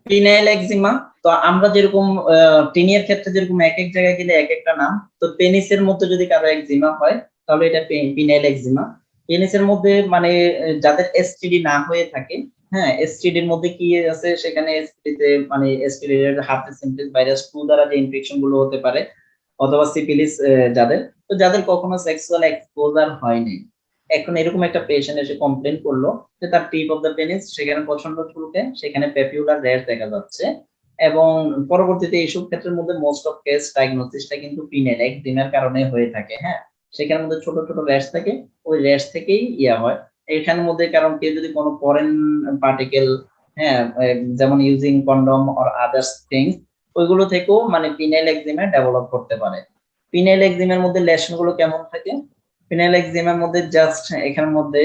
Penile eczema, তো আমরা যেরকম টিনিয়ার ক্ষেত্রে যেরকম এক এক জায়গায় গেলে এক একটা নাম, তো পেনিসের মধ্যে যদি কারো একজিমা হয় তাহলে এটা পিনাইল একজিমা। পেনিসের মধ্যে মানে যাদের এসটিডি না হয়ে থাকে, হ্যাঁ এসটিডির মধ্যে কি আছে সেখানে এসটিডিতে মানে এসটিডি এর হার্পেস ভাইরাস 2 দ্বারা যে ইনফেকশন গুলো হতে পারে, অথবা সিফিলিস, যাদের তো যাদের কখনো সেক্সুয়াল এক্সপোজার হয়নি, এখন এরকম একটা পেশেন্ট এসে কমপ্লেন করলো যে তার টিপ অফ দ্য পেনিস সেখানে প্রচন্ড চুলকে, সেখানে পেপিউলার র্যাশ দেখা যাচ্ছে, এবং পরবর্তীতে এইসব ক্ষেত্রের মধ্যে মোস্ট অফ কেস ডায়াগনোসিসটা কিন্তু পিনাইল একজিমার কারণে হয়ে থাকে। হ্যাঁ, সেখানের মধ্যে ছোট ছোট র্যাশ থাকে, ওই র্যাশ থেকেই ইয়া হয়। এখানের মধ্যে কারণ কেউ যদি কোনো ফরেন পার্টিকেল, হ্যাঁ যেমন using condom or others things, ওইগুলো থেকেও মানে পিনাইল একজিমা ডেভেলপ করতে পারে। পিনাইল একজিমার মধ্যে লেশন গুলো কেমন থাকে? পিনাইল একজিমার মধ্যে জাস্ট এখানের মধ্যে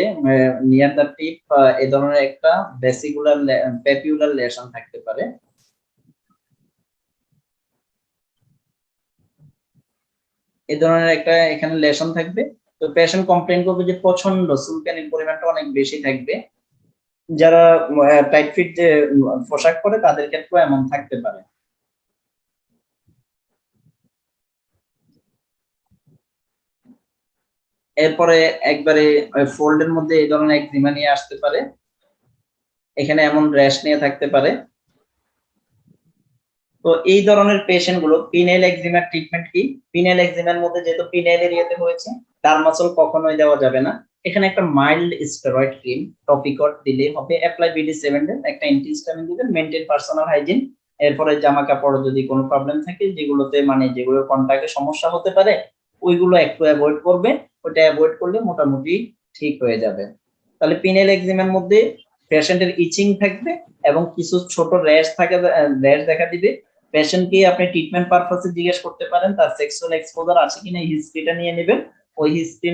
নিয়ার দা টিপ এই ধরনের একটা ভেসিকুলার পেপিউলার লেশন থাকতে পারে। এই ধরনের একটা এখানে লেশন থাকবে। তো পেশেন্ট কমপ্লেন করবে যে প্রচন্ড চুলকানির পরিমাণটা অনেক বেশি থাকবে। যারা টাইট ফিট যে পোশাক পরে তাদের ক্ষেত্রেও এমন থাকতে পারে। এরপরে একবারে ফোল্ডের মধ্যে এই ধরনের একজিমা নিয়ে আসতে পারে, এখানে এমন র্যাশ নিয়ে থাকতে পারে। তো এই ধরনের পেশেন্ট গুলো পিনাইল একজিমার ট্রিটমেন্ট কি? পিনাইল একজিমার মধ্যে যেহেতু পিনাইল এরিয়াতে হয়েছে, ডার্মাসল কখনোই দেওয়া যাবে না। এখানে একটা মাইল্ড স্টেরয়েড ক্রিম টপিকট দিলে হবে, অ্যাপ্লাই BD7 এর একটা অ্যান্টিহিস্টামিন দিবেন, মেইনটেইন পার্সোনাল হাইজিন। এরপরে জামা কাপড় যদি কোনো প্রবলেম থাকে যেগুলোতে মানে যেগুলোর কন্টাক্টে সমস্যা হতে পারে, ওইগুলো একটু অ্যাভয়েড করবে। ওটা অ্যাভয়েড করলে মোটামুটি ঠিক হয়ে যাবে। তাহলে পিনাইল একজিমার মধ্যে পেশেন্টের ইচিং থাকবে এবং কিছু ছোট র্যাশ থাকে, র্যাশ দেখা দিবে। পেশেন্টকে আপনি ট্রিটমেন্ট পারপাসে জিজ্ঞেস করতে পারেন তার সেক্সুয়াল এক্সপোজার আছে কিনা, হিস্ট্রিটা নিয়ে নেবেন। ওই হিস্ট্রি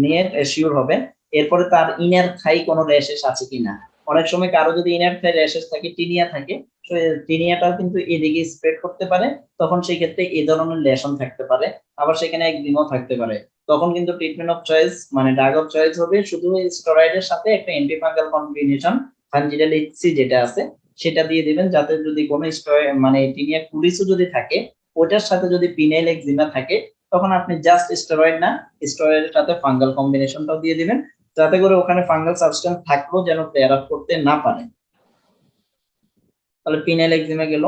নিয়ে শিওর হবেন। এরপরে তার ইনার থাই কোনো র্যাশেস আছে কিনা। অনেক সময় কারো যদি ইনার থাই র্যাশেস থাকে, টিনিয়া থাকে, টিনিয়াটাও কিন্তু এদিকে স্প্রেড করতে পারে। তখন সেই ক্ষেত্রে এই ধরনের লেশন থাকতে পারে, আবার সেখানে একদিনও থাকতে পারে। তখন কিন্তু ট্রিটমেন্ট অফ চয়েস মানে ড্রাগ অফ চয়েস হবে শুধু স্টেরয়েডের সাথে একটা অ্যান্টিফাঙ্গাল কম্বিনেশন, ফানজিডাল এইচসি যেটা আছে সেটা দিয়ে দিবেন, যাতে যদি কোনো মানে টিনিয়া কুলিসও যদি থাকে, ওটার সাথে যদি পিনাইল একজিমা থাকে, তখন আপনি জাস্ট স্টেরয়েড না, স্টেরয়েডের সাথে ফাঙ্গাল কম্বিনেশনটাও দিয়ে দিবেন, যাতে করে ওখানে ফাঙ্গাল সাবস্টেন্স থাকলেও যেন ফ্লেয়ার আপ করতে না পারে। তাহলে পিনাইল একজিমা গেল।